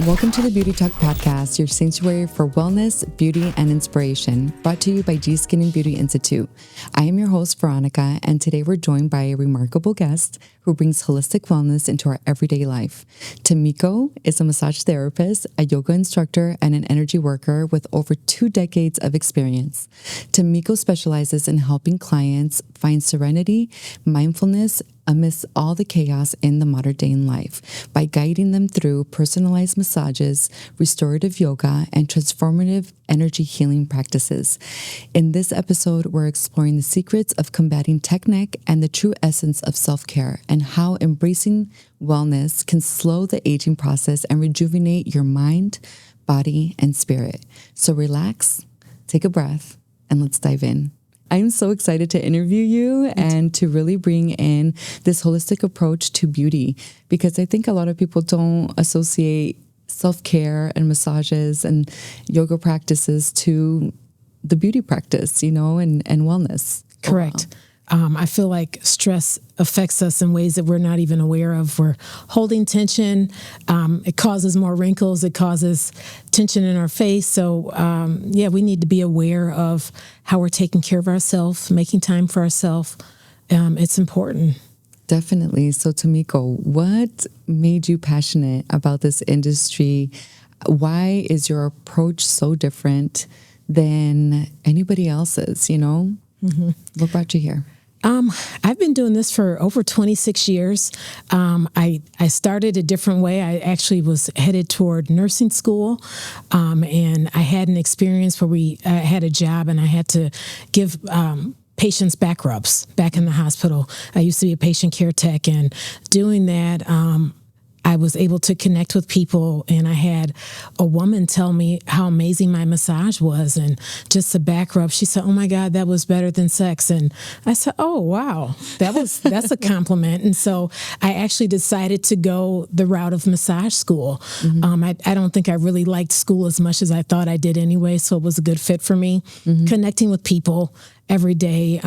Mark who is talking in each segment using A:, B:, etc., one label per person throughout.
A: Welcome to the Beauty Talk Podcast, your sanctuary for wellness, beauty, and inspiration, brought to you by G Skin and Beauty Institute. I am your host, Veronica, and today we're joined by a remarkable guest who brings holistic wellness into our everyday life. Tamiko is a massage therapist, a yoga instructor, and an energy worker with over 2 decades of experience. Tamiko specializes in helping clients find serenity, mindfulness, amidst all the chaos in the modern day in life by guiding them through personalized massages, restorative yoga, and transformative energy healing practices. In this episode, we're exploring the secrets of combating tech neck and the true essence of self-care and how embracing wellness can slow the aging process and rejuvenate your mind, body, and spirit. So relax, take a breath, and let's dive in. I'm so excited to interview you and to really bring in this holistic approach to beauty, because I think a lot of people don't associate self-care and massages and yoga practices to the beauty practice, and wellness.
B: Correct. I feel like stress affects us in ways that we're not even aware of. We're holding tension. It causes more wrinkles. It causes tension in our face. So, we need to be aware of how we're taking care of ourselves, making time for ourselves. It's important.
A: Definitely. So, Tamiko, what made you passionate about this industry? Why is your approach so different than anybody else's, Mm-hmm. What brought you here?
B: I've been doing this for over 26 years. I started a different way. I actually was headed toward nursing school, and I had an experience where I had a job and I had to give patients back rubs back in the hospital. I used to be a patient care tech, and doing that, I was able to connect with people, and I had a woman tell me how amazing my massage was, and just the back rub. She said, "Oh my God, that was better than sex." And I said, "Oh wow, that's a compliment." And so I actually decided to go the route of massage school. Mm-hmm. I don't think I really liked school as much as I thought I did anyway, so it was a good fit for me. Mm-hmm. Connecting with people every day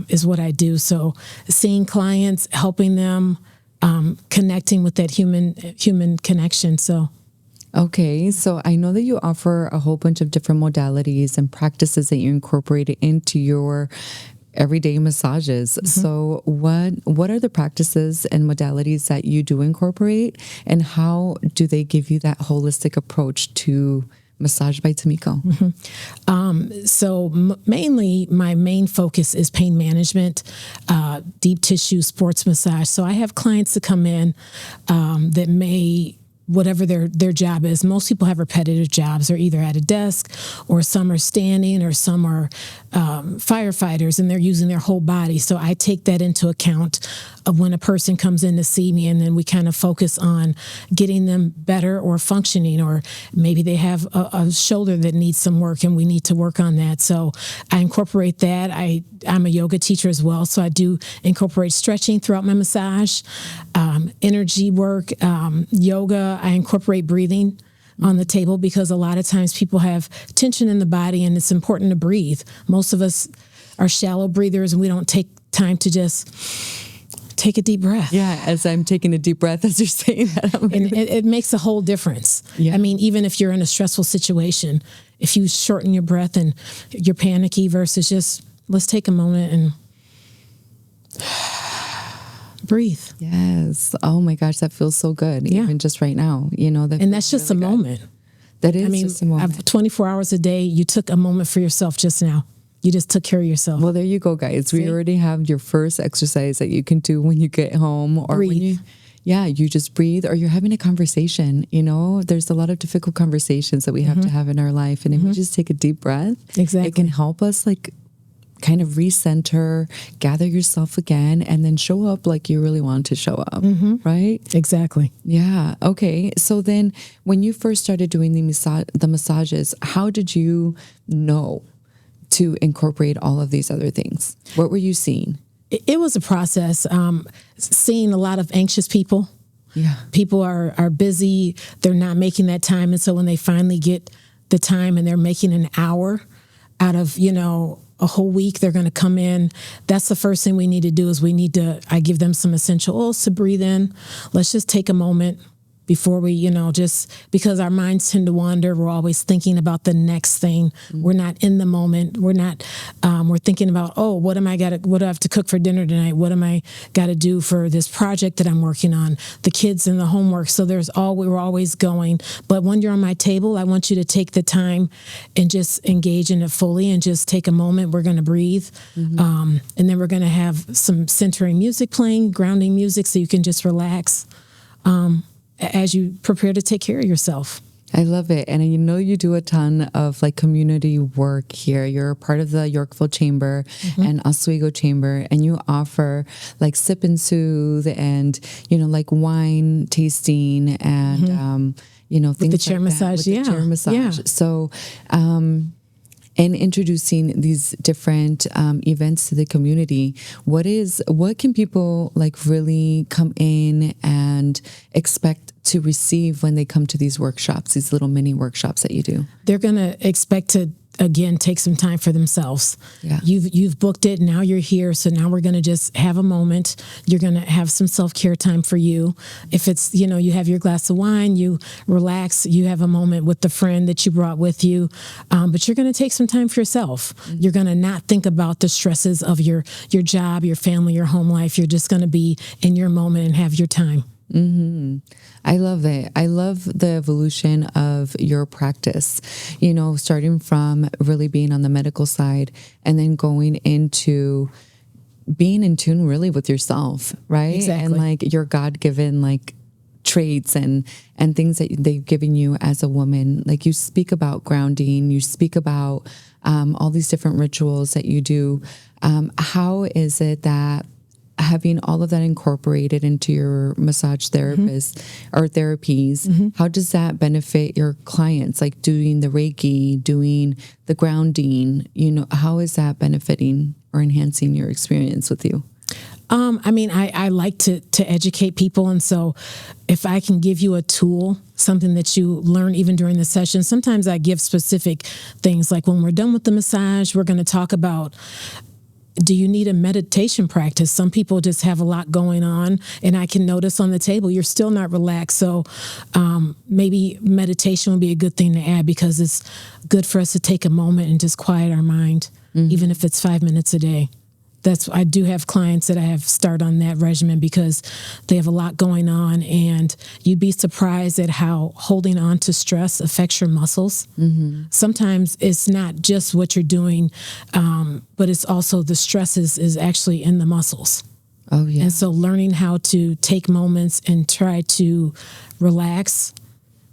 B: is what I do. So seeing clients, helping them. Connecting with that human connection.
A: Okay, so I know that you offer a whole bunch of different modalities and practices that you incorporate into your everyday massages. Mm-hmm. So what are the practices and modalities that you do incorporate, and how do they give you that holistic approach to Massage by Tamiko?
B: Mm-hmm. Mainly my main focus is pain management, deep tissue sports massage. So I have clients that come in that may, whatever their job is. Most people have repetitive jobs. They're either at a desk, or some are standing, or some are firefighters, and they're using their whole body. So I take that into account of when a person comes in to see me, and then we kind of focus on getting them better or functioning, or maybe they have a shoulder that needs some work and we need to work on that. So I incorporate that. I'm a yoga teacher as well, so I do incorporate stretching throughout my massage, energy work, yoga. I incorporate breathing on the table, because a lot of times people have tension in the body, and it's important to breathe. Most of us are shallow breathers, and we don't take time to just take a deep breath.
A: Yeah, as I'm taking a deep breath as you're saying that.
B: And it makes a whole difference. Yeah. I mean, even if you're in a stressful situation, if you shorten your breath and you're panicky versus just, let's take a moment and breathe.
A: Yes. Oh my gosh, that feels so good. Yeah. Even just right now,
B: and that's just really a moment.
A: That is just a moment.
B: 24 hours a day, you took a moment for yourself just now. You just took care of yourself.
A: Well, there you go, guys. See? We already have your first exercise that you can do when you get home, or
B: breathe.
A: You just breathe, or you're having a conversation. There's a lot of difficult conversations that we have to have in our life. And if we just take a deep breath,
B: exactly,
A: it can help us kind of recenter, gather yourself again, and then show up like you really want to show up, right?
B: Exactly.
A: Yeah. Okay. So then when you first started doing the massages, how did you know to incorporate all of these other things? What were you seeing?
B: It was a process. Seeing a lot of anxious people.
A: Yeah.
B: People are busy. They're not making that time. And so when they finally get the time and they're making an hour out of, a whole week, they're going to come in. That's the first thing we need to do is I give them some essential oils to breathe in. Let's just take a moment, before we, just because our minds tend to wander. We're always thinking about the next thing. We're not in the moment. We're not, we're thinking about, what do I have to cook for dinner tonight? What am I got to do for this project that I'm working on? The kids and the homework. So we're always going. But when you're on my table, I want you to take the time and just engage in it fully and just take a moment. We're going to breathe. And then we're going to have some centering music playing, grounding music, so you can just relax. As you prepare to take care of yourself.
A: I love it. And you do a ton of like community work here. You're a part of the Yorkville Chamber and Oswego Chamber, and you offer like sip and soothe and, like wine tasting and, things
B: with the chair
A: like
B: massage.
A: With the chair massage.
B: Yeah.
A: So, and introducing these different events to the community, what can people like really come in and expect to receive when they come to these workshops, these little mini workshops that you do?
B: They're going to expect to, again, take some time for themselves.
A: Yeah.
B: You've booked it. Now you're here. So now we're going to just have a moment. You're going to have some self-care time for you. If it's, you have your glass of wine, you relax, you have a moment with the friend that you brought with you. But you're going to take some time for yourself. You're going to not think about the stresses of your job, your family, your home life. You're just going to be in your moment and have your time.
A: I love it. I love the evolution of your practice, starting from really being on the medical side and then going into being in tune really with yourself, right?
B: Exactly.
A: And like your God-given like traits and things that they've given you as a woman. Like you speak about grounding, you speak about all these different rituals that you do. How is it that having all of that incorporated into your massage therapist or therapies, how does that benefit your clients? Like doing the Reiki, doing the grounding, how is that benefiting or enhancing your experience with you?
B: I like to educate people. And so if I can give you a tool, something that you learn even during the session, sometimes I give specific things like when we're done with the massage, we're going to talk about, do you need a meditation practice? Some people just have a lot going on, and I can notice on the table you're still not relaxed. So maybe meditation would be a good thing to add, because it's good for us to take a moment and just quiet our mind, even if it's 5 minutes a day. I do have clients that I have start on that regimen because they have a lot going on, and you'd be surprised at how holding on to stress affects your muscles. Sometimes it's not just what you're doing, but it's also the stress is actually in the muscles.
A: Oh, yeah.
B: And so learning how to take moments and try to relax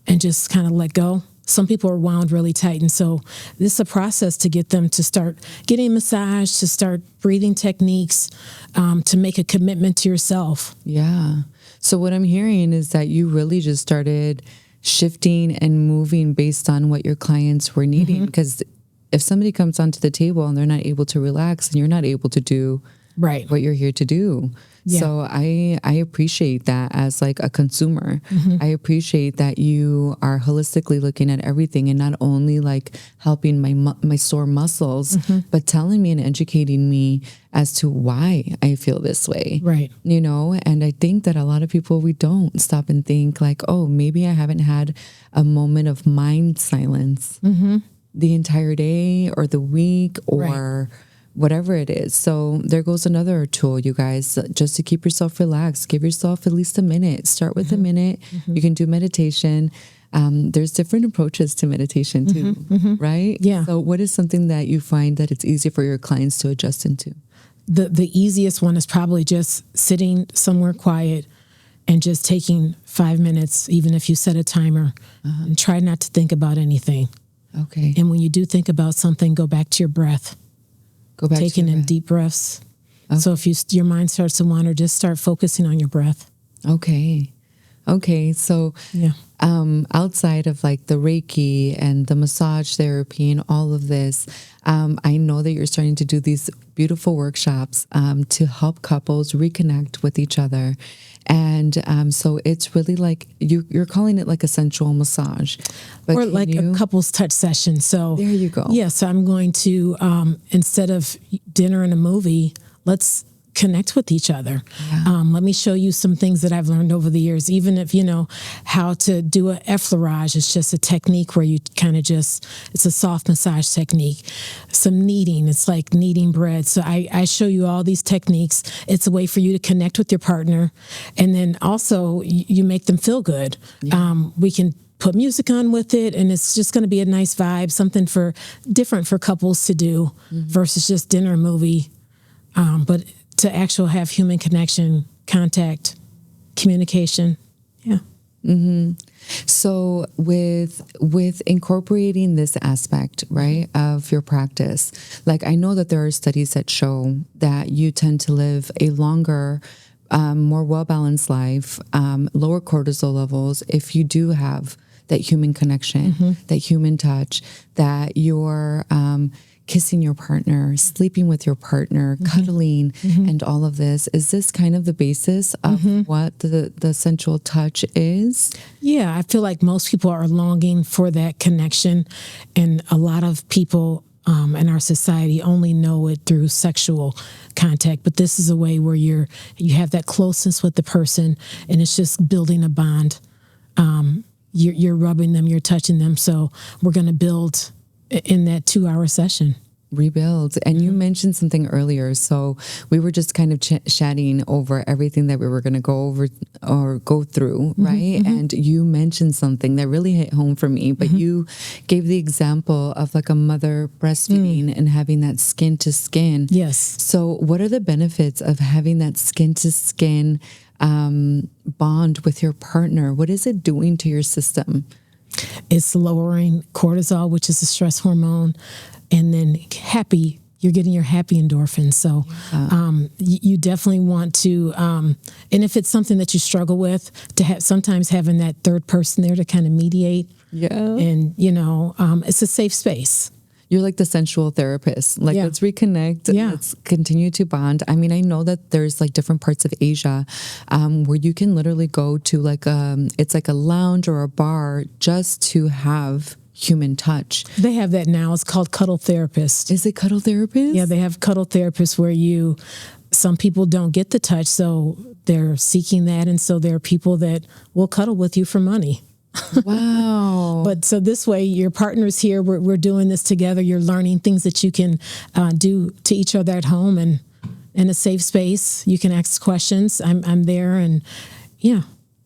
B: and just kind of let go. Some people are wound really tight. And so this is a process to get them to start getting massage, to start breathing techniques, to make a commitment to yourself.
A: Yeah. So what I'm hearing is that you really just started shifting and moving based on what your clients were needing. Because if somebody comes onto the table and they're not able to relax, and you're not able to do what you're here to do. Yeah. So I appreciate that as like a consumer. I appreciate that you are holistically looking at everything and not only like helping my sore muscles, but telling me and educating me as to why I feel this way.
B: Right.
A: And I think that a lot of people, we don't stop and think like, oh, maybe I haven't had a moment of mind silence the entire day or the week or whatever it is. So there goes another tool, you guys, just to keep yourself relaxed. Give yourself at least a minute. Start with a minute. You can do meditation. There's different approaches to meditation too, right?
B: Yeah.
A: So what is something that you find that it's easy for your clients to adjust into?
B: The easiest one is probably just sitting somewhere quiet and just taking 5 minutes, even if you set a timer, and try not to think about anything.
A: Okay.
B: And when you do think about something, go back to your breath.
A: Go back
B: taking
A: to your
B: in
A: breath.
B: deep breaths.
A: Okay.
B: So if your mind starts to wander, just start focusing on your breath.
A: Okay. So outside of like the Reiki and the massage therapy and all of this, I know that you're starting to do these beautiful workshops to help couples reconnect with each other. And so it's really like you're calling it like a sensual massage. But
B: or like a couples touch session. So
A: there you go.
B: Yes, I'm going to, instead of dinner and a movie, let's connect with each other. Let me show you some things that I've learned over the years. Even if you know how to do an effleurage, it's just a technique where you kind of it's a soft massage technique. Some kneading, it's like kneading bread. So I show you all these techniques. It's a way for you to connect with your partner. And then also you make them feel good. We can put music on with it, and it's just going to be a nice vibe, something different for couples to do versus just dinner movie. But to actually have human connection, contact, communication. Yeah.
A: So with incorporating this aspect, right, of your practice, like I know that there are studies that show that you tend to live a longer, more well-balanced life, lower cortisol levels if you do have that human connection, that human touch, that you're kissing your partner, sleeping with your partner, cuddling, and all of this. Is this kind of the basis of what the sensual touch is?
B: Yeah, I feel like most people are longing for that connection, and a lot of people in our society only know it through sexual contact. But this is a way where you have that closeness with the person, and it's just building a bond. You're rubbing them, you're touching them. So we're going to build in that 2-hour session.
A: Rebuild. And you mentioned something earlier. So we were just kind of chatting over everything that we were going to go over or go through, right? And you mentioned something that really hit home for me, but you gave the example of like a mother breastfeeding and having that skin to skin.
B: Yes.
A: So what are the benefits of having that skin to skin bond with your partner? What is it doing to your system?
B: It's lowering cortisol, which is a stress hormone, and then you're getting your happy endorphins. So you definitely want to, and if it's something that you struggle with, to have sometimes having that third person there to kind of mediate.
A: Yeah.
B: And, it's a safe space.
A: You're like the sensual therapist. Like, let's reconnect.
B: Yeah.
A: Let's continue to bond. I mean, I know that there's like different parts of Asia where you can literally go to like it's like a lounge or a bar just to have human touch.
B: They have that now. It's called cuddle therapist.
A: Is it cuddle therapist?
B: Yeah, they have cuddle therapists where some people don't get the touch, so they're seeking that. And so there are people that will cuddle with you for money.
A: Wow.
B: But so this way, your partner's here. We're doing this together. You're learning things that you can do to each other at home and in a safe space. You can ask questions. I'm there, and yeah.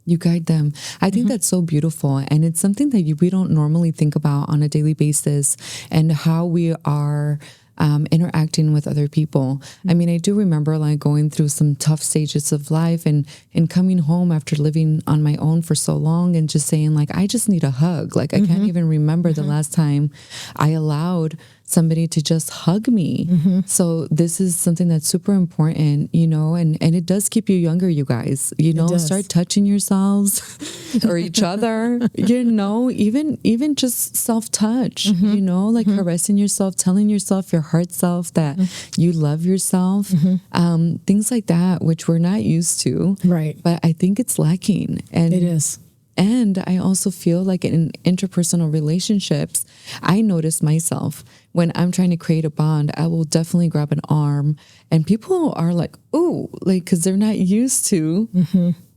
A: You guide them. I think that's so beautiful. And it's something that we don't normally think about on a daily basis, and how we are interacting with other people. I mean, I do remember like going through some tough stages of life and coming home after living on my own for so long and just saying like, I just need a hug. Like I can't even remember the last time I allowed somebody to just hug me. So this is something that's super important, and it does keep you younger, you guys, start touching yourselves or each other, even just self-touch, like caressing yourself, telling yourself, your heart self, that you love yourself, things like that, which we're not used to.
B: Right.
A: But I think it's lacking. And
B: it is.
A: And I also feel like in interpersonal relationships, I notice myself when I'm trying to create a bond, I will definitely grab an arm, and people are like, ooh, like, cause they're not used to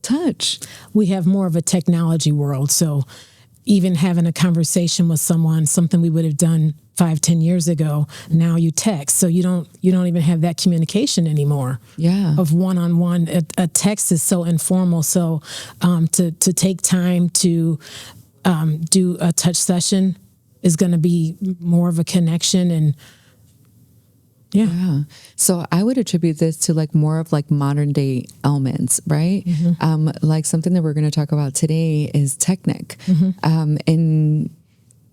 A: touch.
B: We have more of a technology world. So even having a conversation with someone, something we would have done 5-10 years ago, now you text. So you don't even have that communication anymore.
A: Yeah.
B: Of one-on-one. A text is so informal. So to take time to do a touch session is going to be more of a connection. And yeah.
A: So I would attribute this to like more of like modern day elements, right? Like something that we're going to talk about today is technique. In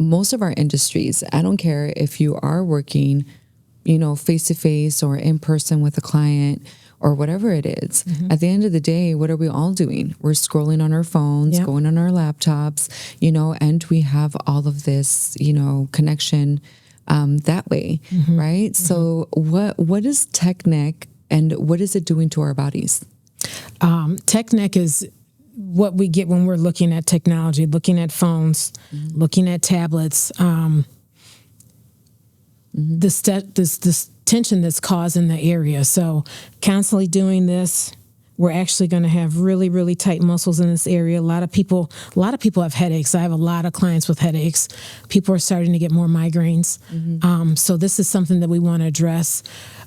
A: most of our industries, I don't care if you are working, face to face or in person with a client or whatever it is. At the end of the day, what are we all doing? We're scrolling on our phones, going on our laptops, and we have all of this, connection that way, right? So what is technique, and what is it doing to our bodies?
B: Technique is what we get when we're looking at technology, looking at phones, looking at tablets. this tension that's caused in the area. So constantly doing this, we're actually going to have really, really tight muscles in this area. A lot of people have headaches. I have a lot of clients with headaches. People are starting to get more migraines. So this is something that we want to address.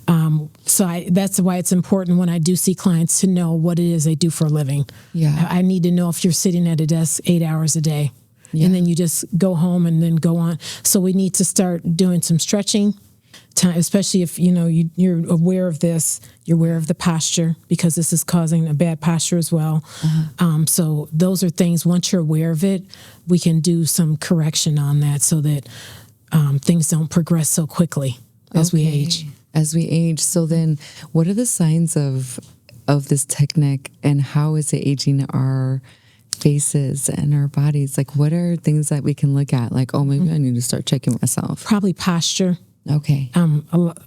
B: That's why it's important when I do see clients to know what it is they do for a living.
A: Yeah.
B: I need to know if you're sitting at a desk 8 hours a day. And then you just go home and then go on. So we need to start doing some stretching, especially if you're aware of this. You're aware of the posture, because this is causing a bad posture as well. So those are things, once you're aware of it, we can do some correction on that so that things don't progress so quickly as we age.
A: As we age. So then what are the signs of this technique, and how is it aging our faces and our bodies? Like, what are things that we can look at? Like, oh, maybe I need to start checking myself.
B: Probably posture.
A: Okay.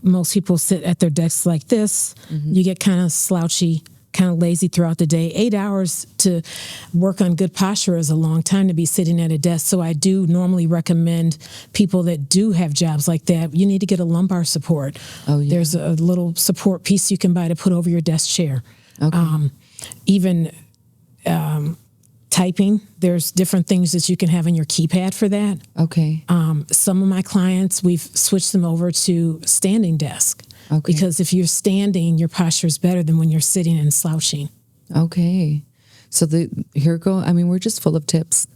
B: Most people sit at their desks like this. You get kind of slouchy, kind of lazy throughout the day. 8 hours to work on good posture is a long time to be sitting at a desk. So I do normally recommend people that do have jobs like that, you need to get a lumbar support.
A: Oh, yeah.
B: There's a little support piece you can buy to put over your desk chair.
A: Okay.
B: Even typing, there's different things that you can have in your keypad for that.
A: Okay.
B: Some of my clients, we've switched them over to standing desk.
A: Okay.
B: Because if you're standing, your posture is better than when you're sitting and slouching.
A: Okay. So we're just full of tips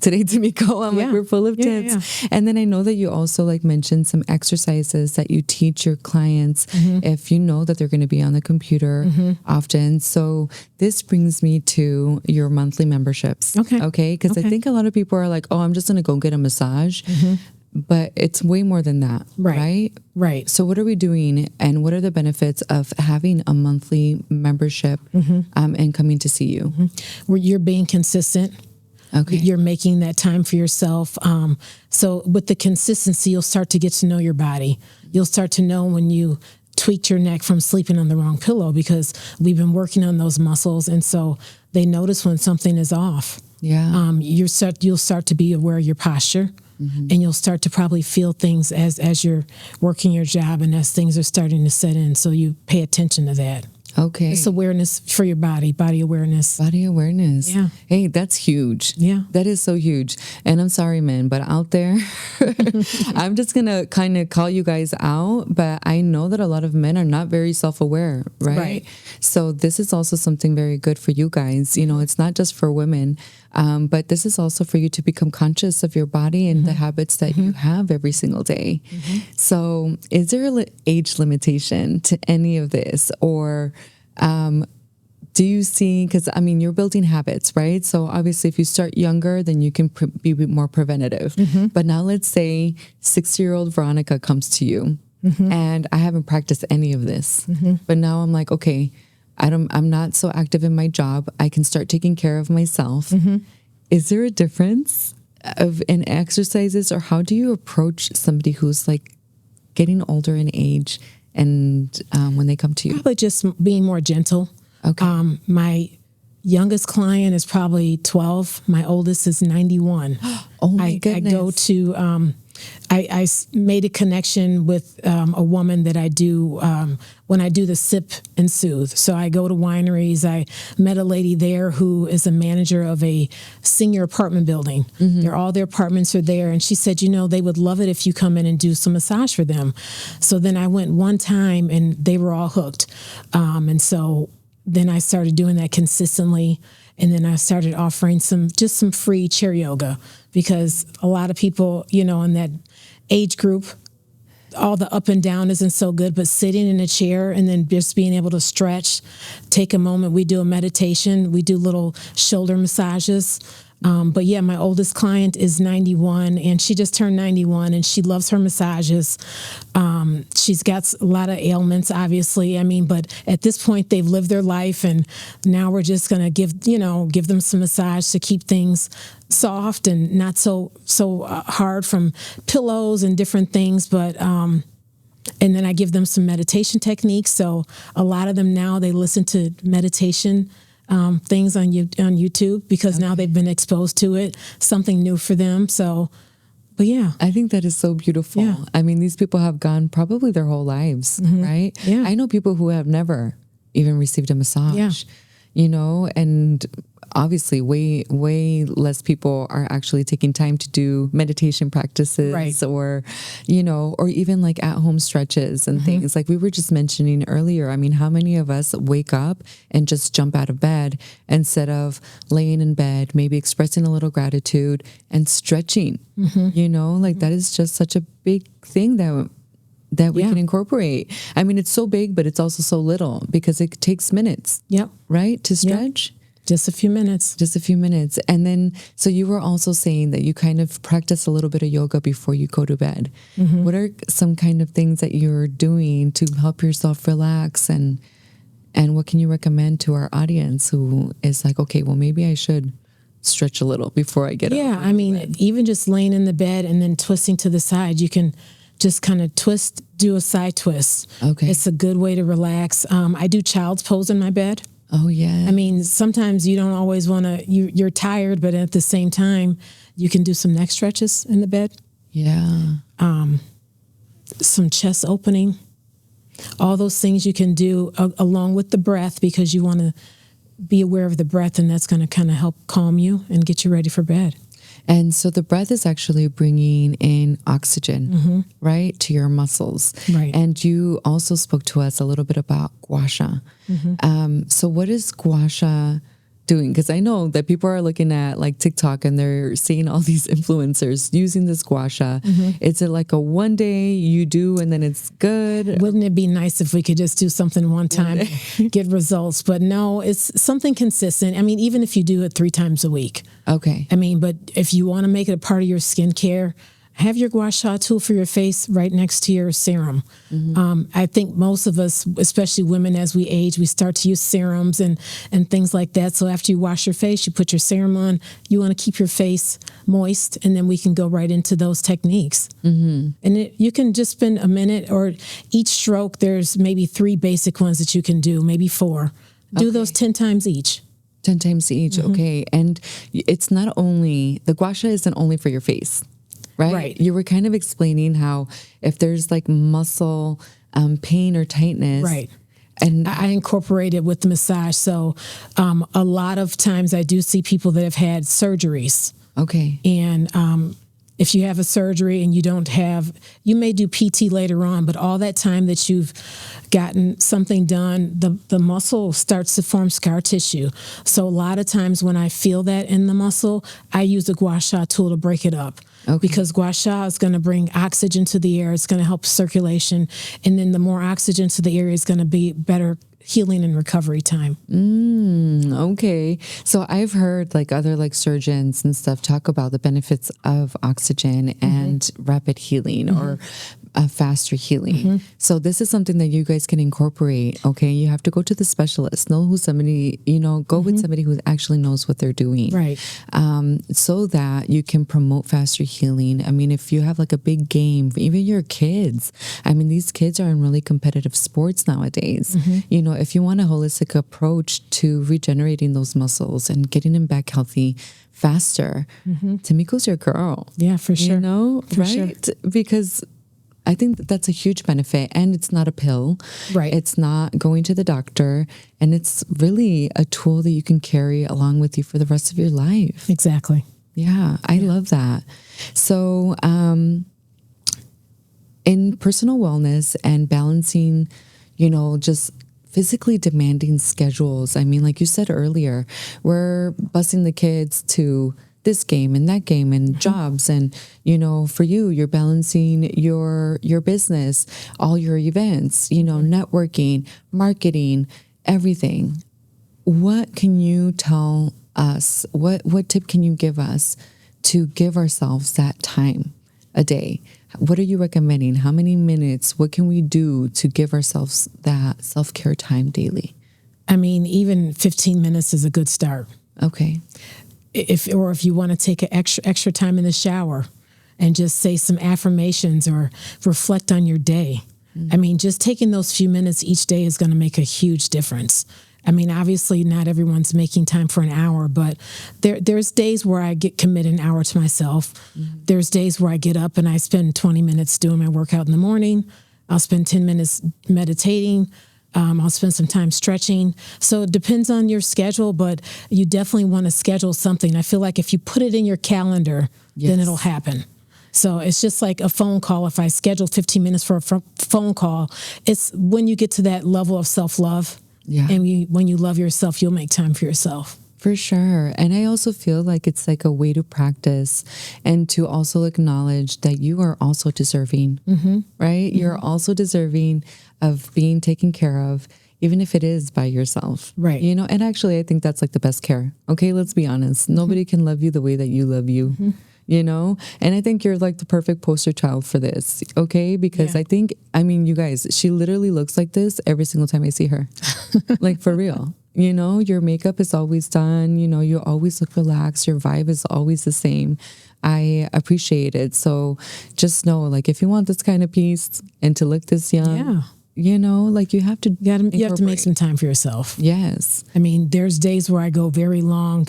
A: today, Tamiko. We're full of tips. Yeah. And then I know that you also mentioned some exercises that you teach your clients if you know that they're going to be on the computer often. So this brings me to your monthly memberships. Okay. Because I think a lot of people are like, oh, I'm just going to go get a massage. But it's way more than that, right?
B: Right.
A: So what are we doing, and what are the benefits of having a monthly membership and coming to see you?
B: Where you're being consistent. Okay. You're making that time for yourself. So with the consistency, you'll start to get to know your body. You'll start to know when you tweaked your neck from sleeping on the wrong pillow, because we've been working on those muscles. And so they notice when something is off.
A: Yeah.
B: You'll start to be aware of your posture. And you'll start to probably feel things as you're working your job and as things are starting to set in. So you pay attention to that.
A: Okay.
B: It's awareness for your body awareness.
A: Body awareness.
B: Yeah.
A: Hey, that's huge.
B: Yeah.
A: That is so huge. And I'm sorry, men, but out there, I'm just going to kind of call you guys out, but I know that a lot of men are not very self-aware, right? So this is also something very good for you guys. It's not just for women, but this is also for you to become conscious of your body and the habits that you have every single day. So is there an age limitation to any of this, or do you see, because you're building habits, right? So obviously if you start younger, then you can be more preventative. But now let's say 60-year-old Veronica comes to you and I haven't practiced any of this, but now I'm like, okay, I'm not so active in my job. I can start taking care of myself. Is there a difference in exercises, or how do you approach somebody who's getting older in age and when they come to you?
B: Probably just being more gentle.
A: Okay.
B: My youngest client is probably 12. My oldest is 91.
A: Oh my goodness.
B: I go to, I made a connection with a woman that I do when I do the sip and soothe. So I go to wineries. I met a lady there who is a manager of a senior apartment building. All their apartments are there. And she said, they would love it if you come in and do some massage for them. So then I went one time and they were all hooked. And so then I started doing that consistently. And then I started offering some free chair yoga, because a lot of people, in that age group, all the up and down isn't so good, but sitting in a chair and then just being able to stretch, take a moment. We do a meditation. We do little shoulder massages. But yeah, my oldest client is 91 and she just turned 91 and she loves her massages. She's got a lot of ailments, obviously. But at this point they've lived their life and now we're just going to give them some massage to keep things soft and not so hard from pillows and different things. But, and then I give them some meditation techniques. So a lot of them now, they listen to meditation things on YouTube because now they've been exposed to it, something new for them. So, But yeah.
A: I think that is so beautiful.
B: Yeah.
A: I mean, these people have gone probably their whole lives, right?
B: Yeah.
A: I know people who have never even received a massage, and obviously way less people are actually taking time to do meditation practices,
B: Right.
A: or even like at home stretches and things like we were just mentioning earlier. I mean, how many of us wake up and just jump out of bed instead of laying in bed, maybe expressing a little gratitude and stretching, that is just such a big thing that we can incorporate. I mean, it's so big, but it's also so little because it takes minutes, right, to stretch.
B: Just a few minutes.
A: Just a few minutes. And then, so you were also saying that you kind of practice a little bit of yoga before you go to bed. What are some kind of things that you're doing to help yourself relax? And what can you recommend to our audience who is like, okay, well, maybe I should stretch a little before I get up?
B: Yeah, I mean, even just laying in the bed and then twisting to the side, you can just kind of do a side twist.
A: Okay.
B: It's a good way to relax. I do child's pose in my bed.
A: Oh, yeah.
B: I mean, sometimes you don't always want to, you're tired, but at the same time, you can do some neck stretches in the bed.
A: Yeah.
B: Some chest opening. All those things you can do along with the breath, because you want to be aware of the breath, and that's going to kind of help calm you and get you ready for bed.
A: And so the breath is actually bringing in oxygen, right, to your muscles.
B: Right.
A: And you also spoke to us a little bit about gua sha. So what is gua sha doing? Because I know that people are looking at like TikTok and they're seeing all these influencers using this gua sha. Is it like a one day you do and then it's good?
B: Wouldn't it be nice if we could just do something one time, get results? But no, it's something consistent. I mean, even if you do it 3 times a week.
A: Okay.
B: I mean, but if you want to make it a part of your skincare, have your gua sha tool for your face right next to your serum. I think most of us, especially women, as we age, we start to use serums and things like that. So after you wash your face, you put your serum on. You want to keep your face moist, and then we can go right into those techniques. And you can just spend a minute, or each stroke, there's maybe 3 basic ones that you can do, maybe 4. Do those 10 times each.
A: 10 times each. Okay. And it's not only, the gua sha isn't only for your face. Right. You were kind of explaining how if there's like muscle pain or tightness.
B: Right.
A: And
B: I incorporate it with the massage. So a lot of times I do see people that have had surgeries.
A: Okay.
B: And if you have a surgery and you may do PT later on, but all that time that you've gotten something done, the muscle starts to form scar tissue. So a lot of times when I feel that in the muscle, I use a gua sha tool to break it up. Because gua sha is going to bring oxygen to the air. It's going to help circulation. And then the more oxygen to the area is going to be better healing and recovery time.
A: Okay. So I've heard like other like surgeons and stuff talk about the benefits of oxygen and rapid healing or faster healing. So this is something that you guys can incorporate. Okay. You have to go to the specialist, go with somebody who actually knows what they're doing.
B: Right.
A: So that you can promote faster healing. I mean, if you have like a big game, even your kids, I mean, these kids are in really competitive sports nowadays. If you want a holistic approach to regenerating those muscles and getting them back healthy faster, Tamiko's your girl.
B: Yeah, for sure.
A: For right? Sure. Because I think that's a huge benefit, and it's not a pill.
B: Right.
A: It's not going to the doctor, and it's really a tool that you can carry along with you for the rest of your life.
B: Exactly.
A: Yeah, I love that. So, in personal wellness and balancing, just physically demanding schedules. I mean, like you said earlier, we're busing the kids to this game and that game and jobs. And, for you, you're balancing your business, all your events, networking, marketing, everything. What can you tell us? What tip can you give us to give ourselves that time a day? What are you recommending? How many minutes? What can we do to give ourselves that self-care time daily?
B: I mean, even 15 minutes is a good start.
A: Okay.
B: If you want to take an extra time in the shower and just say some affirmations or reflect on your day. I mean, just taking those few minutes each day is going to make a huge difference. I mean, obviously not everyone's making time for an hour, but there's days where I commit an hour to myself. Mm-hmm. There's days where I get up and I spend 20 minutes doing my workout in the morning. I'll spend 10 minutes meditating. I'll spend some time stretching. So it depends on your schedule, but you definitely want to schedule something. I feel like if you put it in your calendar, then it'll happen. So it's just like a phone call. If I schedule 15 minutes for a phone call, it's when you get to that level of self-love. Yeah. And when you love yourself, you'll make time for yourself.
A: For sure. And I also feel like it's like a way to practice and to also acknowledge that you are also deserving, right? Mm-hmm. You're also deserving of being taken care of, even if it is by yourself.
B: Right.
A: You know, and actually, I think that's like the best care. Okay, let's be honest. Nobody can love you the way that you love you. Mm-hmm. You know, and I think you're like the perfect poster child for this. Okay. Because I mean, you guys, she literally looks like this every single time I see her. Like for real, you know, your makeup is always done. You know, you always look relaxed. Your vibe is always the same. I appreciate it. So just know, like, if you want this kind of peace and to look this young, you know, like you have to
B: make some time for yourself.
A: Yes.
B: I mean, there's days where I go very long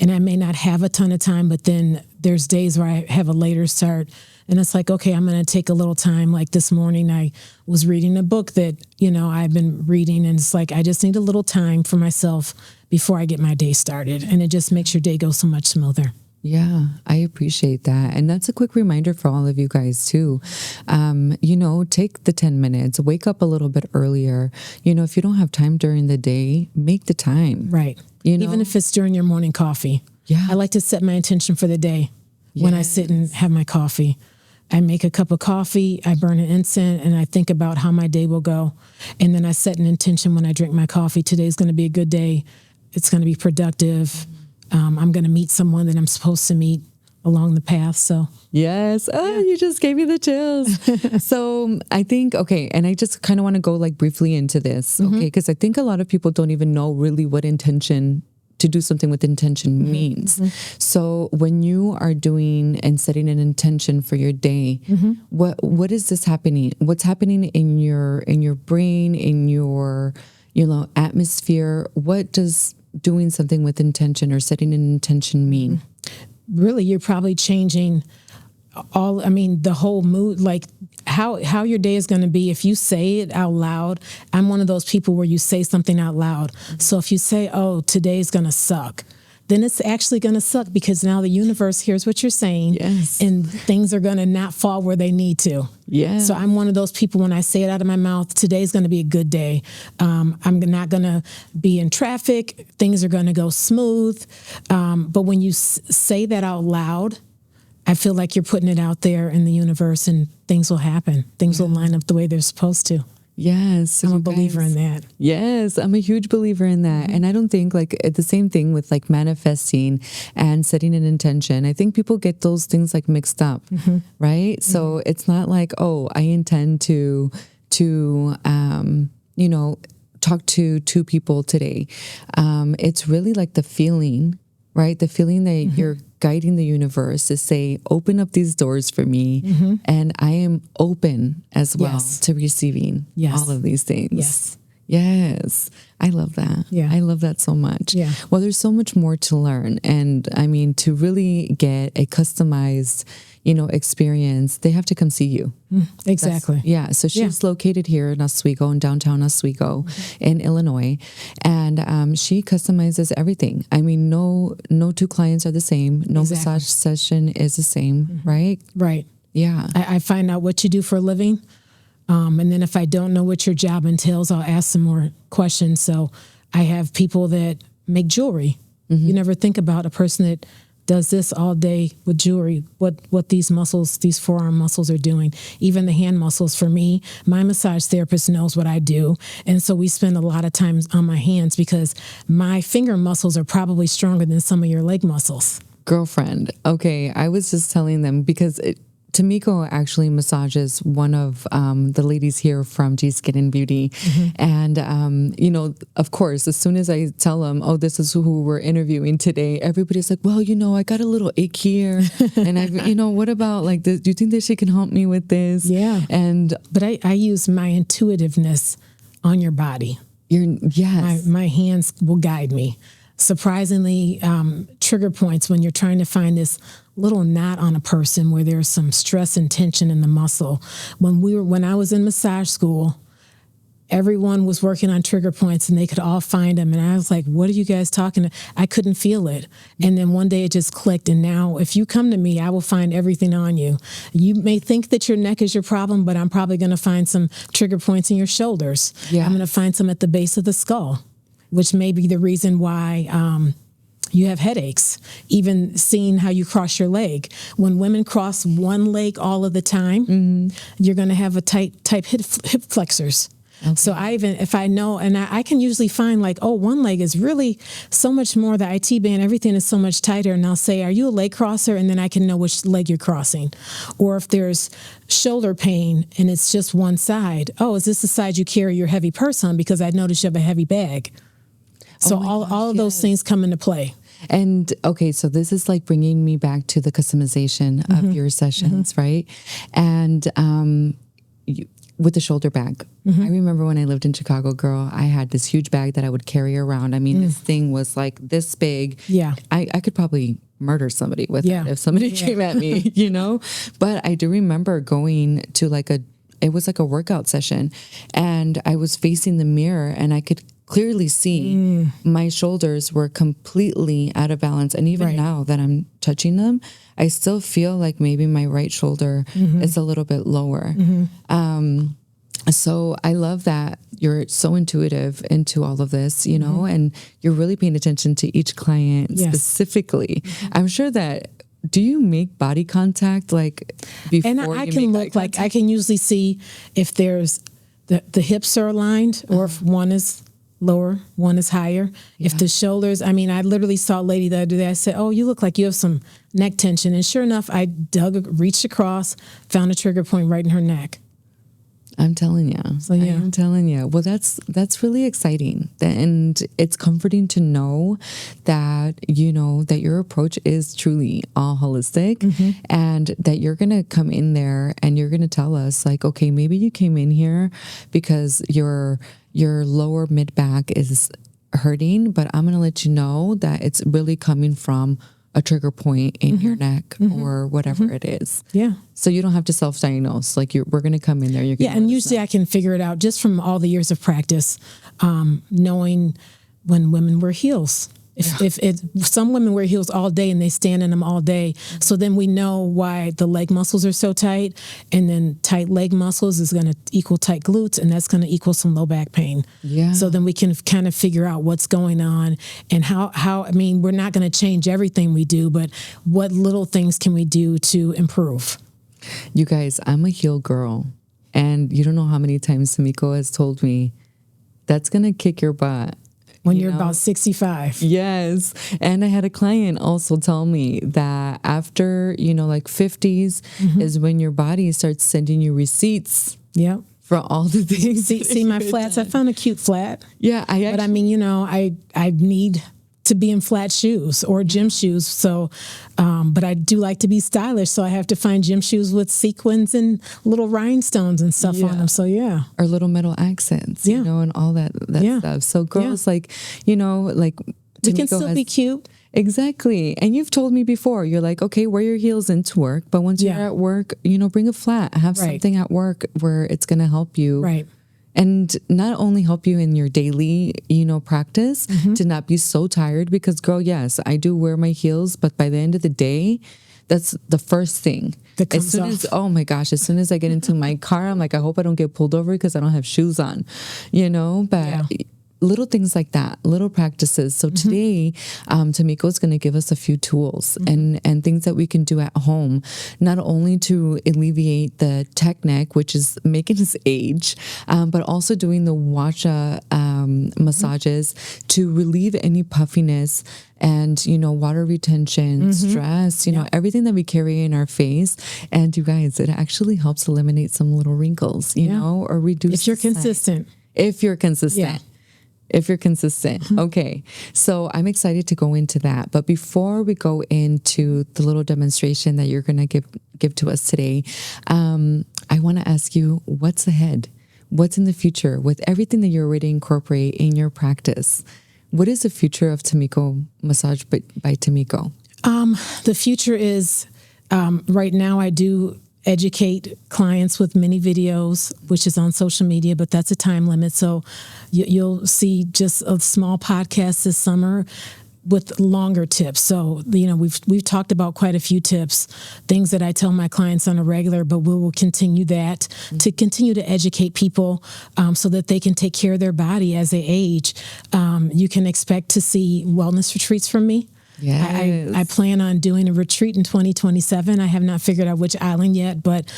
B: and I may not have a ton of time, but then there's days where I have a later start and it's like, okay, I'm going to take a little time. Like this morning, I was reading a book that, you know, I've been reading and it's like, I just need a little time for myself before I get my day started. And it just makes your day go so much smoother.
A: Yeah, I appreciate that. And that's a quick reminder for all of you guys too. You know, take the 10 minutes, wake up a little bit earlier. You know, if you don't have time during the day, make the time.
B: Right.
A: You know?
B: Even if it's during your morning coffee.
A: Yeah.
B: I like to set my intention for the day when I sit and have my coffee. I make a cup of coffee, I burn an incense, and I think about how my day will go. And then I set an intention when I drink my coffee. Today's going to be a good day. It's going to be productive. I'm going to meet someone that I'm supposed to meet along the path. So
A: yes. Oh, you just gave me the chills. So I think, okay. And I just kind of want to go like briefly into this. Okay. Because I think a lot of people don't even know really what intention to do something with intention means. So when you are doing and setting an intention for your day, what is this happening? What's happening in your brain, in your, you know, atmosphere? What does doing something with intention or setting an intention mean?
B: Really, you're probably changing the whole mood, like how your day is going to be. If you say it out loud, I'm one of those people where you say something out loud. So if you say, oh, today's going to suck, then it's actually going to suck because now the universe hears what you're saying and things are going to not fall where they need to. Yeah. So I'm one of those people when I say it out of my mouth, today's going to be a good day. I'm not going to be in traffic. Things are going to go smooth. But when you say that out loud, I feel like you're putting it out there in the universe and things will happen. Things will line up the way they're supposed to.
A: Yes.
B: I'm a believer in that.
A: Yes, I'm a huge believer in that. And I don't think like the same thing with like manifesting and setting an intention. I think people get those things like mixed up, right? So it's not like, oh, I intend to you know, talk to 2 people today. It's really like the feeling, right? The feeling that you're guiding the universe to say, open up these doors for me. And I am open as well to receiving all of these things. Yes. I love that. Yeah. I love that so much. Yeah. Well, there's so much more to learn. And I mean, to really get a customized, you know, experience, they have to come see you.
B: Exactly.
A: So she's located here in Oswego, in downtown Oswego, in Illinois. And she customizes everything. I mean, no 2 clients are the same. No massage session is the same, right?
B: Right.
A: Yeah.
B: I find out what you do for a living. And then if I don't know what your job entails, I'll ask some more questions. So I have people that make jewelry. You never think about a person that does this all day with jewelry, what these muscles, these forearm muscles are doing, even the hand muscles. For me, my massage therapist knows what I do. And so we spend a lot of time on my hands because my finger muscles are probably stronger than some of your leg muscles.
A: Girlfriend. Okay. I was just telling them because Tamiko actually massages one of the ladies here from G-Skin and Beauty. And, you know, of course, as soon as I tell them, oh, this is who we're interviewing today, everybody's like, well, you know, I got a little ache here. And I've, you know, what about like this? Do you think that she can help me with this?
B: Yeah.
A: But
B: I use my intuitiveness on your body.
A: Yes.
B: My hands will guide me. Surprisingly, trigger points when you're trying to find this little knot on a person where there's some stress and tension in the muscle. When I was in massage school, everyone was working on trigger points and they could all find them. And I was like, what are you guys talking about? I couldn't feel it. And then one day it just clicked. And now if you come to me, I will find everything on you. You may think that your neck is your problem, but I'm probably going to find some trigger points in your shoulders.
A: Yeah.
B: I'm going to find some at the base of the skull, which may be the reason why you have headaches. Even seeing how you cross your leg. When women cross one leg all of the time, you're going to have a tight hip flexors. Okay. So if I know, and I can usually find like, oh, one leg is really so much more, the IT band, everything is so much tighter. And I'll say, are you a leg crosser? And then I can know which leg you're crossing. Or if there's shoulder pain and it's just one side, oh, is this the side you carry your heavy purse on? Because I noticed you have a heavy bag. So all of those things come into play.
A: And okay, so this is like bringing me back to the customization of your sessions, right? And with the shoulder bag. I remember when I lived in Chicago, girl, I had this huge bag that I would carry around. I mean, this thing was like this big.
B: Yeah.
A: I could probably murder somebody with it if somebody came at me, you know? But I do remember going to it was like a workout session, and I was facing the mirror and I could clearly see my shoulders were completely out of balance. And even now that I'm touching them, I still feel like maybe my right shoulder is a little bit lower. So I love that you're so intuitive into all of this, you know, and you're really paying attention to each client specifically. I'm sure that, do you make body contact like before? And
B: I can look like, I can usually see if there's the hips are aligned or if one is lower, one is higher. If the shoulders, I mean, I literally saw a lady the other day. I said, oh, you look like you have some neck tension. And sure enough, I reached across, found a trigger point right in her neck.
A: I'm telling you. So yeah, I'm telling you. Well, that's really exciting, and it's comforting to know that that your approach is truly all holistic, and that you're gonna come in there and you're gonna tell us like, okay, maybe you came in here because your lower mid back is hurting, but I'm gonna let you know that it's really coming from a trigger point in your neck or whatever it is. Yeah. So you don't have to self-diagnose. Like we're going to come in there.
B: And usually I can figure it out just from all the years of practice, knowing when women wear heels. If some women wear heels all day and they stand in them all day. So then we know why the leg muscles are so tight, and then tight leg muscles is going to equal tight glutes, and that's going to equal some low back pain. Yeah. So then we can kind of figure out what's going on and how, I mean, we're not going to change everything we do, but what little things can we do to improve?
A: You guys, I'm a heel girl, and you don't know how many times Tamiko has told me that's going to kick your butt.
B: When you're about 65.
A: Yes. And I had a client also tell me that after, like 50s is when your body starts sending you receipts. Yep. For all the things.
B: See my flats. I found a cute flat.
A: Yeah.
B: But I mean, I need to be in flat shoes or gym shoes. So, but I do like to be stylish. So I have to find gym shoes with sequins and little rhinestones and stuff on them. So yeah.
A: Or little metal accents, and all that stuff. So girls like we
B: can still be cute.
A: Exactly. And you've told me before, you're like, okay, wear your heels into work. But once you're at work, bring a flat, have something at work where it's going to help you. Right. And not only help you in your daily, practice to not be so tired, because girl, yes, I do wear my heels, but by the end of the day, that's the first thing that comes off. Oh my gosh, as soon as I get into my car, I'm like, I hope I don't get pulled over because I don't have shoes on, but little things like that, little practices. So today, Tamiko is going to give us a few tools and things that we can do at home, not only to alleviate the tech neck, which is making us age, but also doing the wacha massages to relieve any puffiness and, water retention, stress, everything that we carry in our face. And you guys, it actually helps eliminate some little wrinkles, or reduce.
B: If you're consistent.
A: If you're consistent. Yeah. If you're consistent. Okay. So I'm excited to go into that. But before we go into the little demonstration that you're going to give to us today, I want to ask you, what's ahead? what's in the future with everything that you already incorporate in your practice? What is the future of Tamiko Massage by Tamiko?
B: The future is, right now I do educate clients with mini videos, which is on social media, but that's a time limit. So you'll see just a small podcast this summer with longer tips. So, we've talked about quite a few tips, things that I tell my clients on a regular, but we will continue that to continue to educate people so that they can take care of their body as they age. You can expect to see wellness retreats from me.
A: Yes.
B: I plan on doing a retreat in 2027. I have not figured out which island yet, but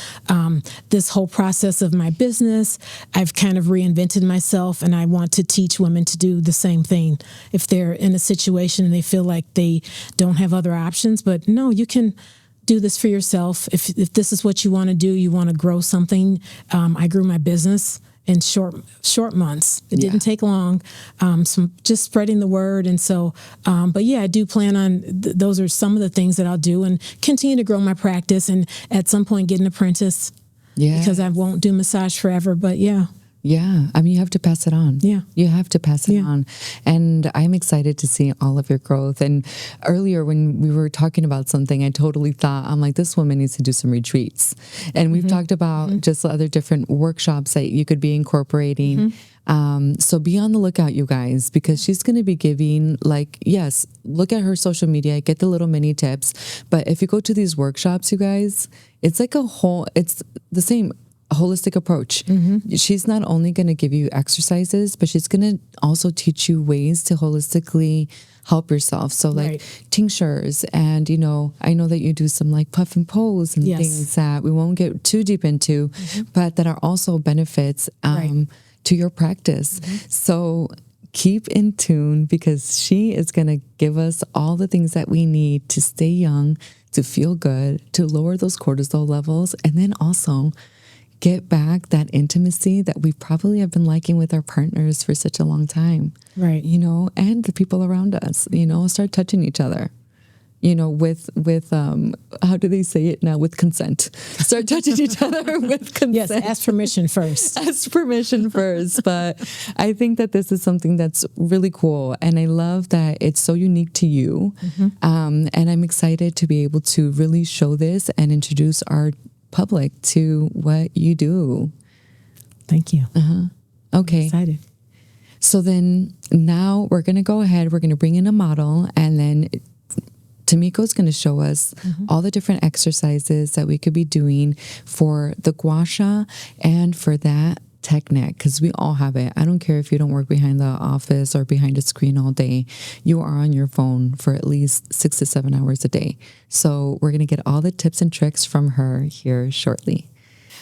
B: this whole process of my business, I've kind of reinvented myself, and I want to teach women to do the same thing if they're in a situation and they feel like they don't have other options. But no, you can do this for yourself. If this is what you want to do, you want to grow something. I grew my business in short months. It didn't take long. Just spreading the word. And so, but yeah, I do plan on, those are some of the things that I'll do and continue to grow my practice and at some point get an apprentice because I won't do massage forever, but yeah.
A: Yeah. I mean, you have to pass it on.
B: Yeah.
A: You have to pass it on. And I'm excited to see all of your growth. And earlier when we were talking about something, I totally thought, I'm like, this woman needs to do some retreats. And we've talked about just other different workshops that you could be incorporating. So be on the lookout, you guys, because she's going to be giving, like, yes, look at her social media, get the little mini tips. But if you go to these workshops, you guys, it's like it's the same holistic approach. She's not only going to give you exercises, but she's going to also teach you ways to holistically help yourself. So like tinctures and, I know that you do some like puff and pose and things that we won't get too deep into, but that are also benefits to your practice. So keep in tune because she is going to give us all the things that we need to stay young, to feel good, to lower those cortisol levels, and then also get back that intimacy that we probably have been liking with our partners for such a long time. Right. And the people around us, start touching each other, with how do they say it now? With consent. Start touching each other with consent.
B: Yes, ask permission first.
A: Ask permission first. But I think that this is something that's really cool. And I love that it's so unique to you. And I'm excited to be able to really show this and introduce our public to what you do.
B: Thank you.
A: Okay.
B: I'm excited.
A: So then now we're going to go ahead. We're going to bring in a model, and then Tamiko's going to show us all the different exercises that we could be doing for the gua sha and for that tech neck, because we all have it. I don't care if you don't work behind the office or behind a screen all day. You are on your phone for at least 6 to 7 hours a day. So we're going to get all the tips and tricks from her here shortly.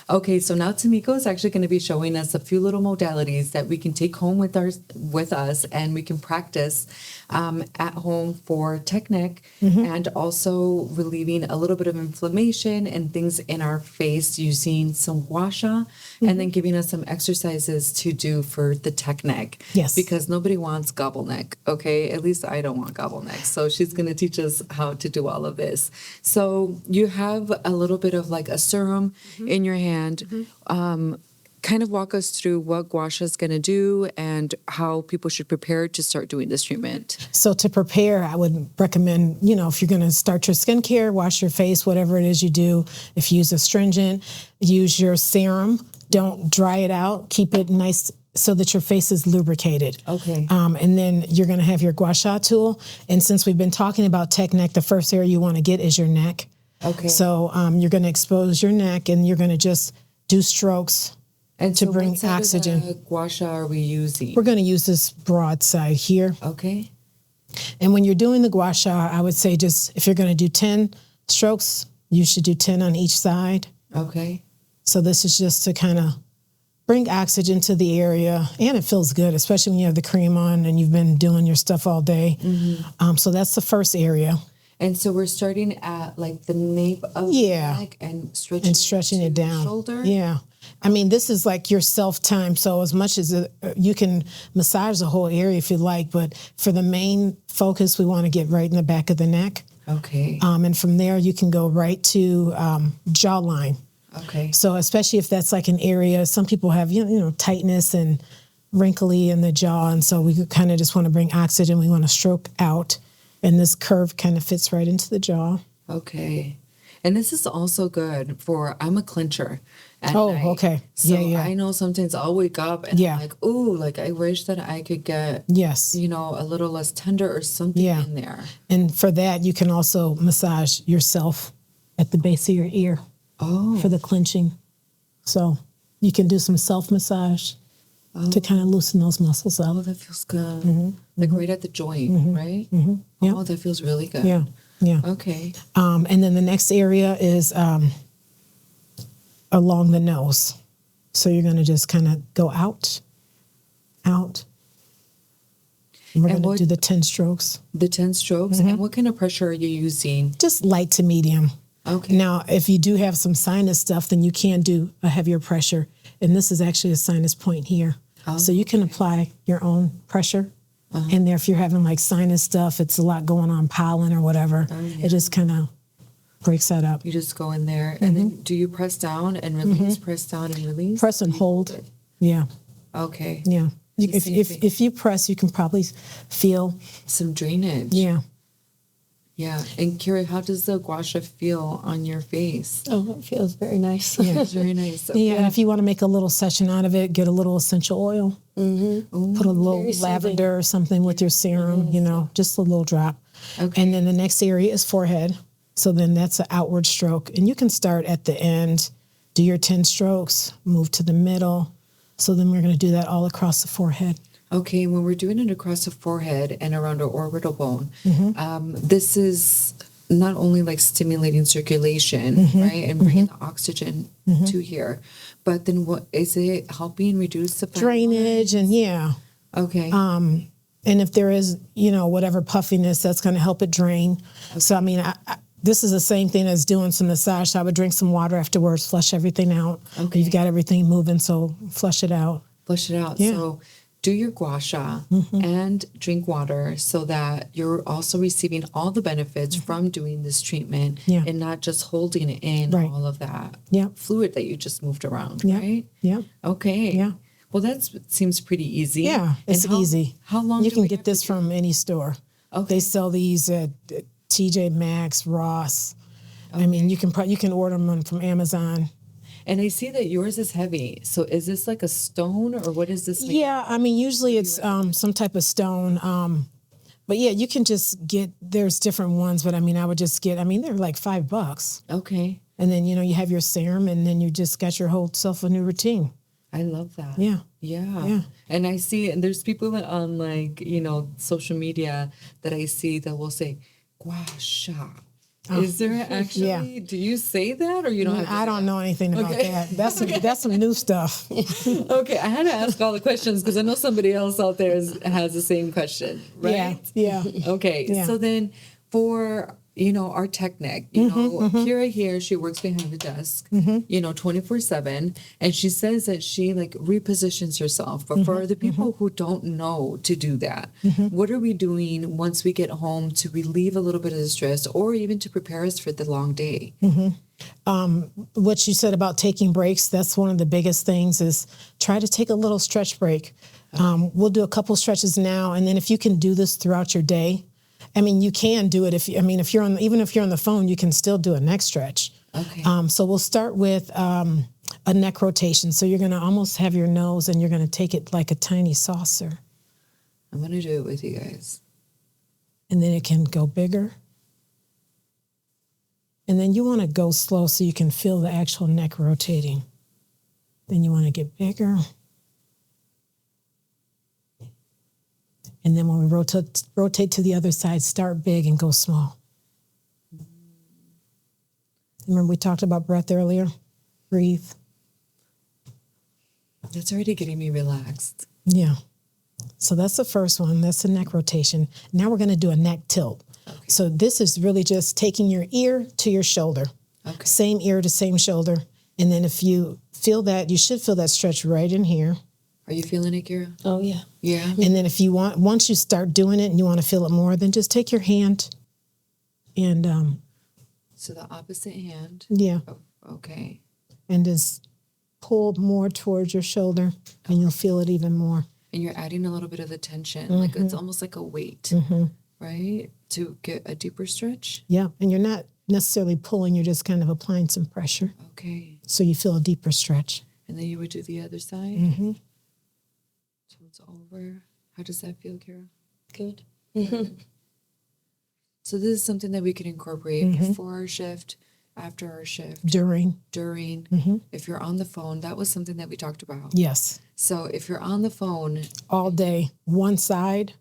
A: Okay, so now Tamiko is actually going to be showing us a few little modalities that we can take home with us, and we can practice at home for tech neck and also relieving a little bit of inflammation and things in our face using some gua sha and then giving us some exercises to do for the tech neck.
B: Yes.
A: Because nobody wants gobble neck, okay? At least I don't want gobble neck. So she's going to teach us how to do all of this. So you have a little bit of like a serum in your hand. Kind of walk us through what gua sha is going to do and how people should prepare to start doing this treatment.
B: So to prepare, I would recommend, if you're going to start your skincare, wash your face, whatever it is you do. If you use astringent, use your serum. Don't dry it out. Keep it nice so that your face is lubricated.
A: Okay.
B: And then you're going to have your gua sha tool. And since we've been talking about tech neck, the first area you want to get is your neck. Okay. So you're going to expose your neck and you're going to just do strokes to bring oxygen.
A: What gua sha are we using?
B: We're going to use this broad side here.
A: Okay.
B: And when you're doing the gua sha, I would say just if you're going to do 10 strokes, you should do 10 on each side. Okay. So this is just to kind of bring oxygen to the area, and it feels good, especially when you have the cream on and you've been doing your stuff all day. So that's the first area.
A: And so we're starting at like the nape of the neck and stretching it down. The shoulder.
B: Yeah. I mean, this is like your self-time. So as much as you can massage the whole area if you like, but for the main focus, we want to get right in the back of the neck. Okay. And from there, you can go right to jawline.
A: Okay.
B: So especially if that's like an area, some people have, tightness and wrinkly in the jaw. And so we kind of just want to bring oxygen. We want to stroke out. And this curve kind of fits right into the jaw.
A: Okay. And this is also good for, I'm a clincher at
B: Oh,
A: night.
B: okay.
A: So
B: Yeah.
A: I know sometimes I'll wake up and I'm like, ooh, like I wish that I could get,
B: yes,
A: a little less tender or something in there.
B: And for that, you can also massage yourself at the base of your ear for the clenching. So you can do some self-massage to kind of loosen those muscles up.
A: Oh, that feels good. Like right at the joint, right?
B: Yep.
A: Oh, that feels really good.
B: Yeah.
A: Okay.
B: And then the next area is along the nose. So you're going to just kind of go out. And we're going to do the 10 strokes.
A: The 10 strokes? And what kind of pressure are you using?
B: Just light to medium.
A: Okay.
B: Now, if you do have some sinus stuff, then you can do a heavier pressure. And this is actually a sinus point here. Oh, so you can apply your own pressure. And there, if you're having like sinus stuff, it's a lot going on, pollen or whatever, it just kind of breaks that up.
A: You just go in there. And then do you press down and release, press down and release?
B: Press and hold. Yeah.
A: Okay.
B: Yeah. If you press, you can probably feel
A: some drainage.
B: Yeah.
A: Yeah. And Kira, how does the gua sha feel on your face?
C: Oh, it feels very nice.
A: Yeah, it's very nice. Okay.
B: Yeah, and if you want to make a little session out of it, get a little essential oil.
A: Ooh,
B: put a little lavender or something with your serum, just a little drop.
A: Okay.
B: And then the next area is forehead. So then that's an outward stroke. And you can start at the end, do your 10 strokes, move to the middle. So then we're going to do that all across the forehead.
A: Okay, when we're doing it across the forehead and around our orbital bone, this is not only like stimulating circulation, right, and bringing the oxygen to here, but then what is it helping reduce the
B: drainage and
A: Okay.
B: And if there is, whatever puffiness, that's going to help it drain. Okay. So, I mean, this is the same thing as doing some massage. So I would drink some water afterwards, flush everything out. Okay. You've got everything moving, so flush it out.
A: Flush it out.
B: Yeah.
A: So do your gua sha and drink water so that you're also receiving all the benefits from doing this treatment and not just holding in all of that fluid that you just moved around, right?
B: Yeah.
A: Okay.
B: Yeah.
A: Well, that seems pretty easy.
B: Yeah, it's easy.
A: How long
B: you can get this from any store?
A: Okay.
B: They sell these at TJ Maxx, Ross. Okay. I mean, you can order them from Amazon.
A: And I see that yours is heavy. So is this like a stone or what is this?
B: Yeah, I mean, usually it's some type of stone. But yeah, you can just there's different ones, but I mean, I would just they're like $5.
A: Okay.
B: And then, you have your serum and then you just got your whole self a new routine.
A: I love that.
B: Yeah.
A: Yeah. And I see, and there's people on like, social media that I see that will say, gua sha. Is there actually, do you say that or you don't have to?
B: I don't know anything about that. That's some new stuff.
A: Okay, I had to ask all the questions because I know somebody else out there has the same question, right?
B: Yeah.
A: Okay, so then for, our technique, Kira here, she works behind the desk, 24/7, and she says that she like repositions herself. But for the people who don't know to do that, what are we doing once we get home to relieve a little bit of the stress or even to prepare us for the long day?
B: What you said about taking breaks, that's one of the biggest things is try to take a little stretch break. We'll do a couple stretches now, and then if you can do this throughout your day, I mean, you can do it if you're even if you're on the phone, you can still do a neck stretch.
A: Okay.
B: So we'll start with a neck rotation. So you're going to almost have your nose and you're going to take it like a tiny saucer.
A: I'm going to do it with you guys.
B: And then it can go bigger. And then you want to go slow so you can feel the actual neck rotating. Then you want to get bigger. And then when we rotate to the other side, start big and go small. Remember we talked about breath earlier? Breathe.
A: That's already getting me relaxed.
B: Yeah. So that's the first one. That's the neck rotation. Now we're going to do a neck tilt. Okay. So this is really just taking your ear to your shoulder. Okay. Same ear to same shoulder. And then if you feel that, you should feel that stretch right in here.
A: Are you feeling it, Kira?
C: Oh, yeah.
A: Yeah.
B: And then if you once you start doing it and you want to feel it more, then just take your hand and...
A: So the opposite hand?
B: Yeah.
A: Oh, okay.
B: and just pull more towards your shoulder, and you'll feel it even more.
A: And you're adding a little bit of the tension, like it's almost like a weight, right? To get a deeper stretch.
B: Yeah, and you're not necessarily pulling, you're just kind of applying some pressure.
A: Okay.
B: So you feel a deeper stretch.
A: And then you would do the other side. So it's over. How does that feel, Kara?
C: Good.
A: So this is something that we can incorporate before our shift, after our shift, during. If you're on the phone, that was something that we talked about.
B: Yes.
A: So if you're on the phone
B: all day, one side.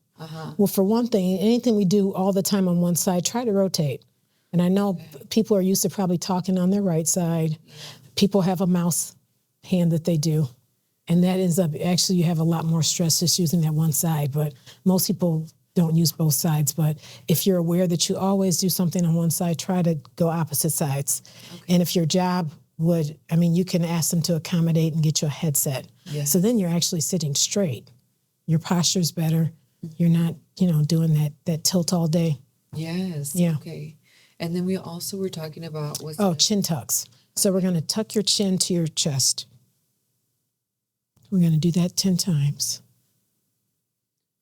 B: Well, for one thing, anything we do all the time on one side, try to rotate. And I know people are used to probably talking on their right side. People have a mouse hand that they do. And that ends up, actually, you have a lot more stress just using that one side. But most people don't use both sides. But if you're aware that you always do something on one side, try to go opposite sides. Okay. And if your job would, you can ask them to accommodate and get you a headset. Yes. So then you're actually sitting straight. Your posture's better. You're not, doing that tilt all day.
A: Yes.
B: Yeah.
A: Okay. And then we also were talking about
B: chin tucks. So we're going to tuck your chin to your chest. We're going to do that 10 times.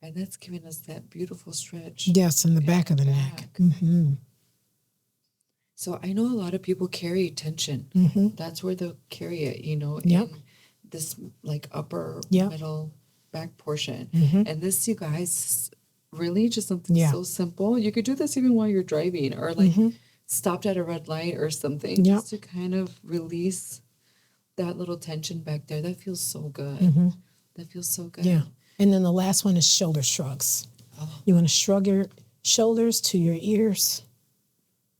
A: And that's giving us that beautiful stretch.
B: Yes, in the back of the neck.
A: So I know a lot of people carry tension. That's where they'll carry it, in this like upper middle back portion. And this, you guys, really just something so simple. You could do this even while you're driving or like stopped at a red light or something just to kind of release that little tension back there. That feels so good. That feels so good.
B: Yeah. And then the last one is shoulder shrugs. You want to shrug your shoulders to your ears.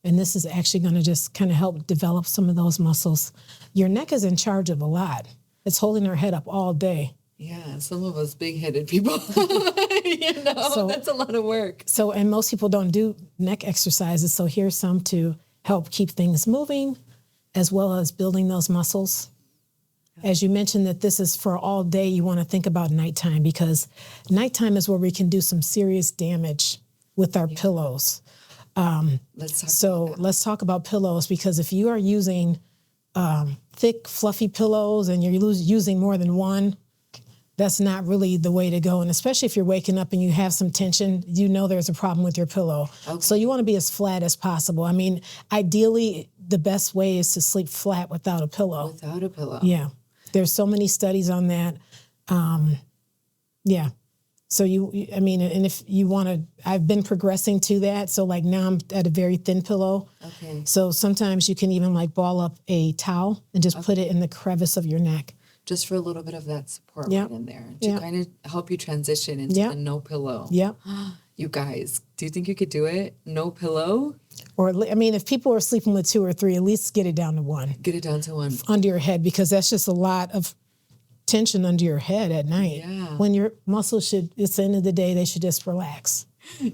B: And this is actually going to just kind of help develop some of those muscles. Your neck is in charge of a lot. It's holding our head up all day.
A: Yeah, some of us big-headed people, so, that's a lot of work.
B: So, and most people don't do neck exercises. So here's some to help keep things moving as well as building those muscles. As you mentioned that this is for all day, you want to think about nighttime because nighttime is where we can do some serious damage with our pillows. Let's talk about pillows because if you are using thick, fluffy pillows and you're using more than one, that's not really the way to go. And especially if you're waking up and you have some tension, there's a problem with your pillow. Okay. So you want to be as flat as possible. Ideally, the best way is to sleep flat without a pillow.
A: Without a pillow.
B: Yeah. There's so many studies on that. Yeah. So and if you want to, I've been progressing to that. So like now I'm at a very thin pillow. Okay. So sometimes you can even like ball up a towel and just put it in the crevice of your neck.
A: Just for a little bit of that support right in there to kind of help you transition into the no pillow.
B: Yeah.
A: You guys, do you think you could do it? No pillow?
B: Or, if people are sleeping with 2 or 3, at least get it down to 1.
A: Get it down to 1.
B: Under your head, because that's just a lot of tension under your head at night.
A: Yeah.
B: When your muscles it's the end of the day, they should just relax.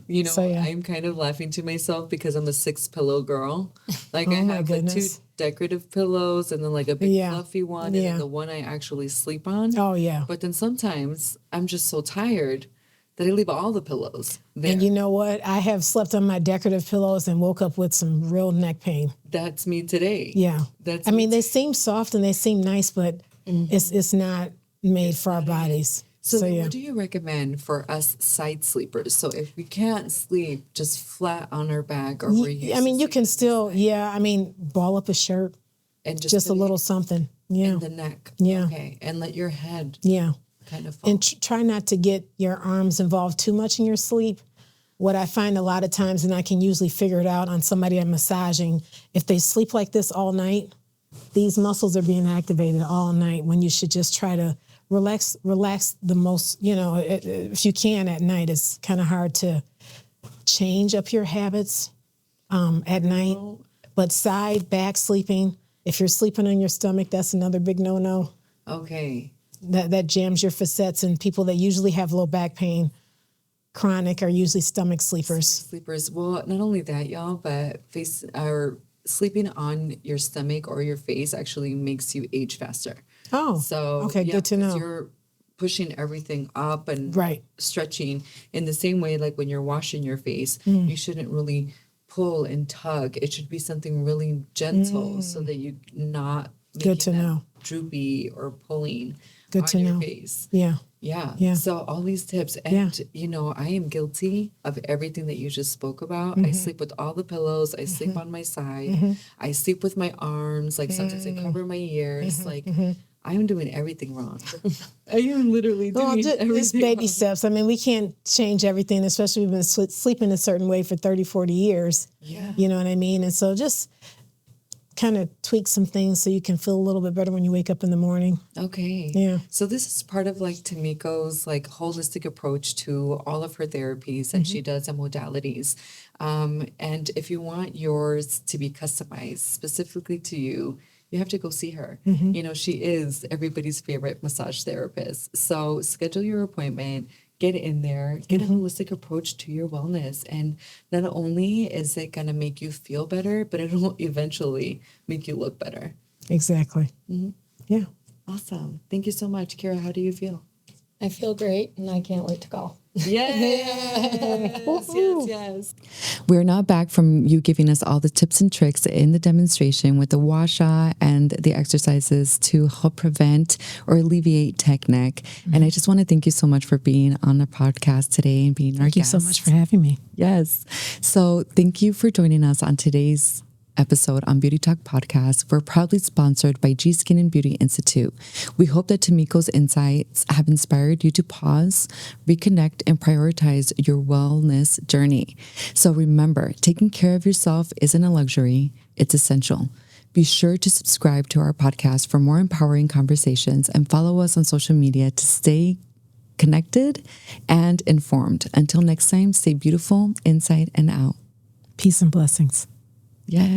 A: I'm kind of laughing to myself because I'm a 6 pillow girl. Like I have like 2 decorative pillows and then like a big fluffy one and then the one I actually sleep on.
B: Oh, yeah.
A: But then sometimes I'm just so tired that I leave all the pillows there.
B: And you know what? I have slept on my decorative pillows and woke up with some real neck pain.
A: That's me today.
B: Yeah. They seem soft and they seem nice, but it's not made for our bodies.
A: So what do you recommend for us side sleepers? So if we can't sleep just flat on our back or we're
B: you can still, ball up a shirt and just a little something. Yeah.
A: In the neck.
B: Yeah.
A: Okay. And let your head kind of fall.
B: And try not to get your arms involved too much in your sleep. What I find a lot of times, and I can usually figure it out on somebody I'm massaging, if they sleep like this all night, these muscles are being activated all night when you should just try to relax the most, if you can at night. It's kind of hard to change up your habits at night. But side, back sleeping, if you're sleeping on your stomach, that's another big no-no.
A: Okay.
B: That jams your facets, and people that usually have low back pain, chronic, are usually stomach sleepers.
A: Well, not only that, y'all, but sleeping on your stomach or your face actually makes you age faster.
B: Oh, so okay, good to know.
A: You're pushing everything up and stretching in the same way, like when you're washing your face, you shouldn't really pull and tug. It should be something really gentle so that you not
B: Good to know.
A: Droopy or pulling
B: Good
A: on
B: to
A: your
B: know.
A: face.
B: Yeah.
A: Yeah.
B: Yeah.
A: So all these tips. And, I am guilty of everything that you just spoke about. I sleep with all the pillows. I sleep on my side. I sleep with my arms. Like sometimes I cover my ears. Like I'm doing everything wrong. I am literally doing everything
B: It's baby
A: wrong.
B: steps. I mean, we can't change everything, especially we've been sleeping a certain way for 30, 40 years.
A: Yeah.
B: You know what I mean? And so just kind of tweak some things so you can feel a little bit better when you wake up in the morning.
A: Okay.
B: Yeah.
A: So this is part of like Tamiko's like holistic approach to all of her therapies that she does and modalities. And if you want yours to be customized specifically to you, you have to go see her. She is everybody's favorite massage therapist. So schedule your appointment, get in there, get a holistic approach to your wellness. And not only is it going to make you feel better, but it'll eventually make you look better.
B: Exactly. Yeah.
A: Awesome. Thank you so much. Kira, how do you feel?
C: I feel great, and I can't wait to go.
A: Yes. We're now back from you giving us all the tips and tricks in the demonstration with the washa and the exercises to help prevent or alleviate tech neck. And I just want to thank you so much for being on the podcast today and being our guest.
B: Thank you so much for having me.
A: Yes. So thank you for joining us on today's episode on Beauty Talk Podcast. We're proudly sponsored by G Skin and Beauty Institute. We hope that Tamiko's insights have inspired you to pause, reconnect, and prioritize your wellness journey. So remember, taking care of yourself isn't a luxury, it's essential. Be sure to subscribe to our podcast for more empowering conversations and follow us on social media to stay connected and informed. Until next time, stay beautiful inside and out.
B: Peace and blessings.
A: Yes.